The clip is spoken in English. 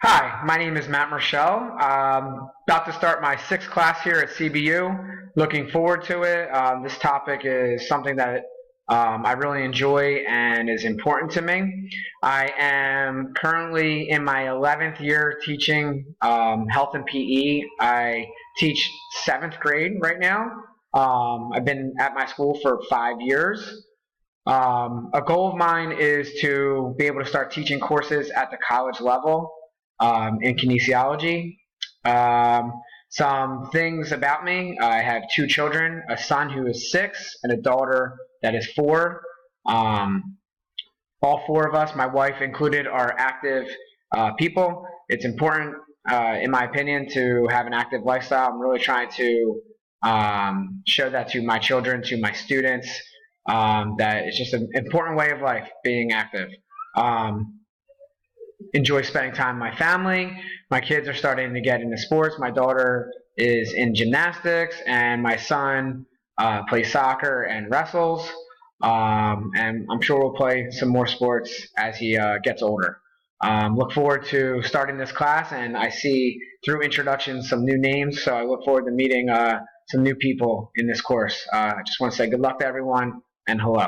Hi, my name is Matt Marshall. About to start my sixth class here at CBU. Looking forward to it. This topic is something that I really enjoy and is important to me. I am currently in my 11th year teaching health and PE. I teach seventh grade right now. I've been at my school for 5 years. A goal of mine is to be able to start teaching courses at the college level in kinesiology. Um, some things about me: I have two children, a son who is 6 and a daughter that is 4. Um, all four of us, my wife included, are active people. It's important, in my opinion, to have an active lifestyle. I'm really trying to show that to my children, to my students, that it's just an important way of life, being active. Um, Enjoy spending time with my family. My kids are starting to get into sports. My daughter is in gymnastics, and my son plays soccer and wrestles. And I'm sure we'll play some more sports as he gets older. Look forward to starting this class, and I see through introductions some new names, so I look forward to meeting some new people in this course. I just want to say good luck to everyone, and hello.